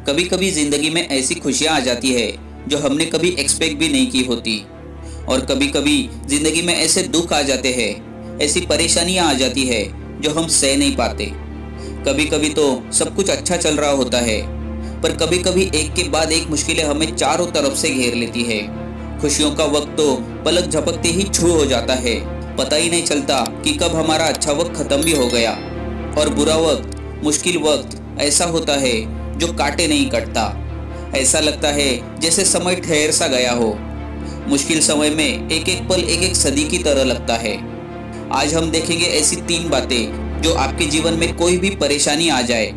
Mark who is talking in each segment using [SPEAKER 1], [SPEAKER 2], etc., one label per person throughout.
[SPEAKER 1] कभी कभी जिंदगी में ऐसी खुशियां आ जाती है जो हमने कभी एक्सपेक्ट भी नहीं की होती, और कभी कभी जिंदगी में ऐसे दुख आ जाते हैं, ऐसी परेशानियां आ जाती है जो हम सह नहीं पाते। कभी कभी तो सब कुछ अच्छा चल रहा होता है, पर कभी कभी एक के बाद एक मुश्किलें हमें चारों तरफ से घेर लेती है। खुशियों का वक्त तो पलक झपकते ही छू हो जाता है, पता ही नहीं चलता कि कब हमारा अच्छा वक्त खत्म भी हो गया। और बुरा वक्त, मुश्किल वक्त ऐसा होता है जो काटे नहीं कटता। ऐसा लगता है जैसे समय ठहर सा गया हो। मुश्किल समय में एक एक पल एक एक सदी की तरह लगता है। आज हम देखेंगे ऐसी 3 बातें जो आपके जीवन में कोई भी परेशानी आ जाए,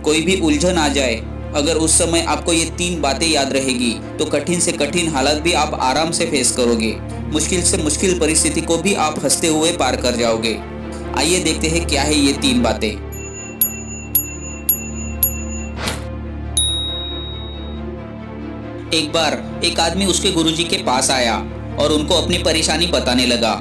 [SPEAKER 1] कोई भी उलझन आ जाए, अगर उस समय आपको ये 3 बातें याद रहेगी तो कठिन से कठिन हालात भी आप आराम से फेस करोगे। मुश्किल से मुश्किल परिस्थिति को भी आप हंसते हुए पार कर जाओगे। आइए देखते हैं क्या है ये 3 बातें। एक बार एक आदमी उसके गुरुजी के पास आया और उनको अपनी परेशानी बताने लगा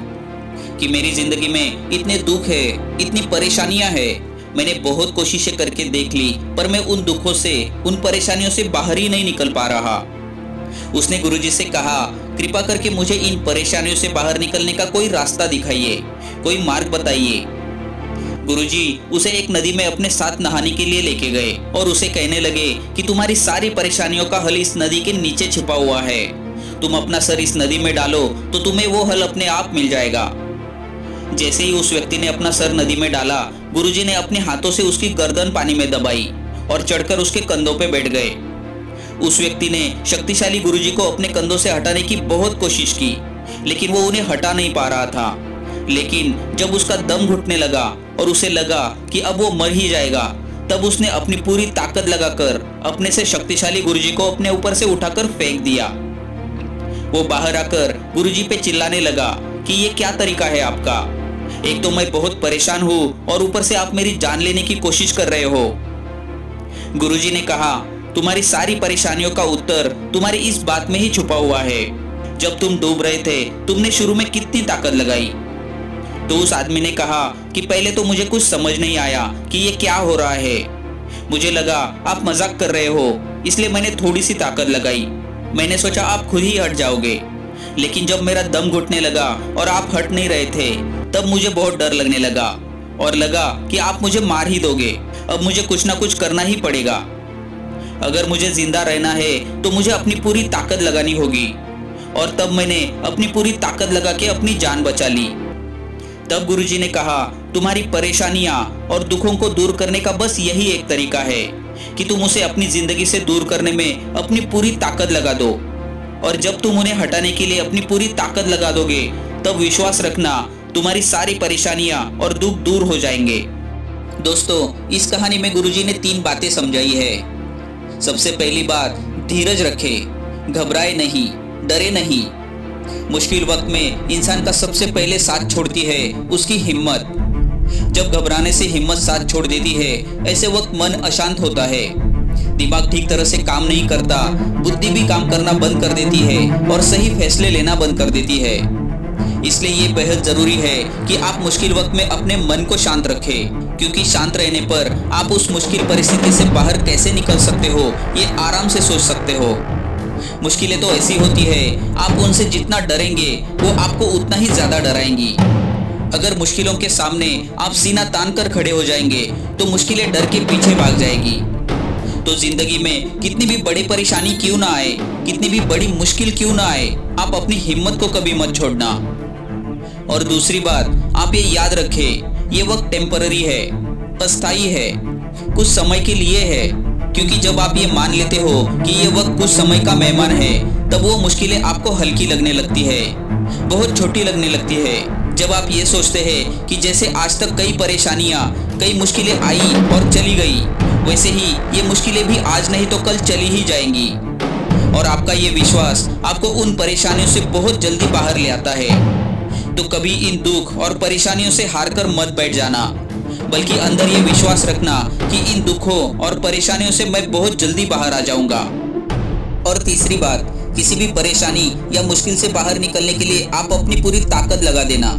[SPEAKER 1] कि मेरी जिंदगी में इतने दुख है, इतनी परेशानियां हैं, मैंने बहुत कोशिशें करके देख ली, पर मैं उन दुखों से, उन परेशानियों से बाहर ही नहीं निकल पा रहा। उसने गुरुजी से कहा, कृपा करके मुझे इन परेशानियों से बाहर निकलने का कोई रास्ता दिखाइए, कोई मार्ग बताइए। गुरुजी उसे एक नदी में अपने साथ नहाने के लिए लेके गए और उसे कहने लगे कि तुम्हारी सारी परेशानियों का हल इस नदी के नीचे छिपा हुआ है। तुम अपना सर इस नदी में डालो तो तुम्हें वो हल अपने आप मिल जाएगा। जैसे ही उस व्यक्ति ने अपना सर नदी में डाला, गुरुजी ने अपने हाथों से उसकी गर्दन पानी में दबाई और चढ़कर उसके कंधों पे बैठ गए। उस व्यक्ति ने शक्तिशाली गुरुजी को अपने कंधों से हटाने की बहुत कोशिश की, लेकिन वो उन्हें हटा नहीं पा रहा था। लेकिन जब उसका दम घुटने लगा और उसे लगा कि अब वो मर ही जाएगा, तब उसने अपनी पूरी ताकत लगाकर अपने से शक्तिशाली गुरुजी को अपने ऊपर से उठाकर फेंक दिया। वो बाहर आकर गुरुजी पे चिल्लाने लगा कि ये क्या तरीका है आपका? एक तो मैं बहुत परेशान हूँ और ऊपर से आप मेरी जान लेने की कोशिश कर रहे हो। गुरुजी ने कहा, तुम्हारी सारी परेशानियों का उत्तर तुम्हारी इस बात में ही छुपा हुआ है। जब तुम डूब रहे थे, तुमने शुरू में कितनी ताकत लगाई? तो उस आदमी ने कहा कि पहले तो मुझे कुछ समझ नहीं आया कि ये क्या हो रहा है। मुझे लगा आप मजाक कर रहे हो, इसलिए मैंने थोड़ी सी ताकत लगाई। मैंने सोचा आप खुद ही हट जाओगे, लेकिन जब मेरा दम घुटने लगा और आप हट नहीं रहे थे, तब मुझे बहुत डर लगने लगा और लगा कि आप मुझे मार ही दोगे। अब मुझे कुछ ना कुछ करना ही पड़ेगा। अगर मुझे जिंदा रहना है तो मुझे अपनी पूरी ताकत लगानी होगी। और तब मैंने अपनी पूरी ताकत लगा के अपनी जान बचा ली। तब गुरुजी ने कहा, तुम्हारी परेशानियां और दुखों को दूर करने का बस यही एक तरीका है कि तुम उसे अपनी जिंदगी से दूर करने में अपनी पूरी ताकत लगा दो। और जब तुम उन्हें हटाने के लिए अपनी पूरी ताकत लगा दोगे, तब विश्वास रखना तुम्हारी सारी परेशानियां और दुख दूर हो जाएंगे। दोस्तों, इस कहानी में गुरुजी ने 3 बातें समझाई है। सबसे पहली बात, धीरज रखें, घबराए नहीं, डरे नहीं। मुश्किल वक्त में इंसान का सबसे पहले साथ छोड़ती है उसकी हिम्मत। जब घबराने से हिम्मत साथ छोड़ देती है, ऐसे वक्त मन अशांत होता है, दिमाग ठीक तरह से काम नहीं करता, बुद्धि भी काम करना बंद कर देती है और सही फैसले लेना बंद कर देती है। इसलिए ये बेहद जरूरी है कि आप मुश्किल वक्त में अपने मन को शांत रखें, क्योंकि शांत रहने पर आप उस मुश्किल परिस्थिति से बाहर कैसे निकल सकते हो ये आराम से सोच सकते हो। मुश्किलें तो ऐसी होती है, आप उनसे जितना डरेंगे वो आपको उतना ही ज्यादा डराएंगी। अगर मुश्किलों के सामने आप सीना तान कर खड़े हो जाएंगे तो मुश्किलें डर के पीछे भाग जाएगी। तो जिंदगी में कितनी भी बड़ी परेशानी क्यों ना आए, कितनी भी बड़ी मुश्किल क्यों ना आए, आप अपनी हिम्मत को कभी मत छोड़ना। और दूसरी बात, आप ये याद रखें, ये वक्त टेम्पररी है, अस्थायी है, कुछ समय के लिए है। क्योंकि जब आप ये मान लेते हो कि ये वक्त कुछ समय का मेहमान है, तब वो मुश्किलें आपको हल्की लगने लगती है, बहुत छोटी लगने लगती है। जब आप ये सोचते हैं कि जैसे आज तक कई परेशानियां, कई मुश्किलें आई और चली गई, वैसे ही ये मुश्किलें भी आज नहीं तो कल चली ही जाएंगी। और आपका ये विश्वास आपको उन परेशानियों से बहुत जल्दी बाहर ले आता है। तो कभी इन दुख और परेशानियों से हारकर मत बैठ जाना, बल्कि अंदर ये विश्वास रखना कि इन दुखों और परेशानियों से मैं बहुत जल्दी बाहर आ जाऊंगा। और तीसरी बात, किसी भी परेशानी या मुश्किल से बाहर निकलने के लिए आप अपनी पूरी ताकत लगा देना।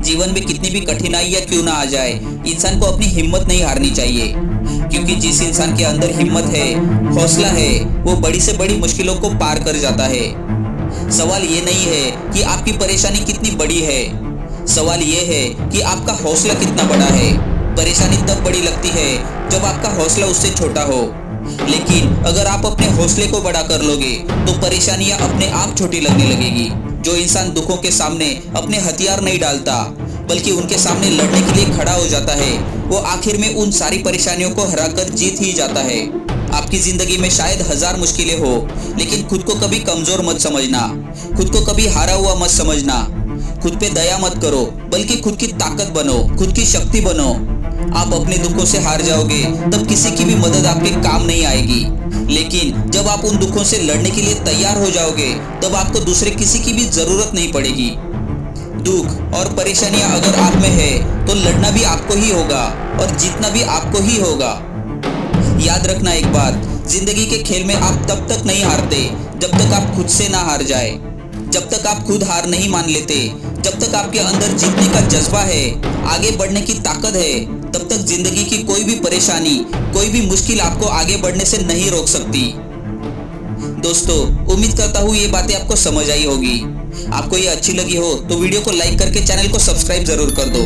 [SPEAKER 1] जीवन में कितनी भी कठिनाइयां क्यों ना आ जाए, इंसान को अपनी हिम्मत नहीं हारनी चाहिए। क्योंकि जिस इंसान के अंदर हिम्मत है, हौसला है, वो बड़ी से बड़ी मुश्किलों को पार कर जाता है। सवाल ये नहीं है कि आपकी परेशानी कितनी बड़ी है, सवाल ये है कि आपका हौसला कितना बड़ा है। परेशानी तब बड़ी लगती है जब आपका हौसला उससे छोटा हो, लेकिन अगर आप अपने हौसले को बड़ा कर लोगे तो परेशानियां अपने आप छोटी लगने लगेगी। जो इंसान दुखों के सामने अपने हथियार नहीं डालता बल्कि उनके सामने लड़ने के लिए खड़ा हो जाता है, वो आखिर में उन सारी परेशानियों को हराकर जीत ही जाता है। आपकी जिंदगी में शायद 1000 मुश्किलें हो, लेकिन खुद को कभी कमजोर मत समझना, खुद को कभी हारा हुआ मत समझना। खुद पे दया मत करो, बल्कि खुद की ताकत बनो, खुद की शक्ति बनो। आप अपने दुखों से हार जाओगे तब किसी की भी मदद आपके काम नहीं आएगी, लेकिन जब आप उन दुखों से लड़ने के लिए तैयार हो जाओगे तब आपको दूसरे किसी की भी जरूरत नहीं पड़ेगी। दुख और परेशानियां अगर आप में है तो लड़ना भी आपको ही होगा और जीतना भी आपको ही होगा। याद रखना एक बात, जिंदगी के खेल में आप तब तक नहीं हारते जब तक आप खुद से ना हार जाए। जब तक आप खुद हार नहीं मान लेते, जब तक आपके अंदर जीतने का जज्बा है, आगे बढ़ने की ताकत है, तब तक जिंदगी की कोई भी परेशानी, कोई भी मुश्किल आपको आगे बढ़ने से नहीं रोक सकती। दोस्तों, उम्मीद करता हूँ ये बातें आपको समझ आई होगी। आपको ये अच्छी लगी हो तो वीडियो को लाइक करके चैनल को सब्सक्राइब जरूर कर दो।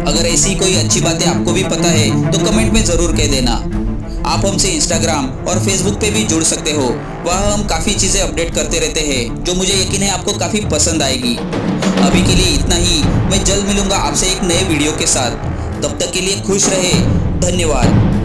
[SPEAKER 1] अगर ऐसी कोई अच्छी बातें आपको भी पता है तो कमेंट में जरूर कह देना। आप हमसे इंस्टाग्राम और फेसबुक पे भी जुड़ सकते हो, वहाँ हम काफ़ी चीज़ें अपडेट करते रहते हैं जो मुझे यकीन है आपको काफ़ी पसंद आएगी। अभी के लिए इतना ही, मैं जल्द मिलूंगा आपसे एक नए वीडियो के साथ। तब तक के लिए खुश रहे, धन्यवाद।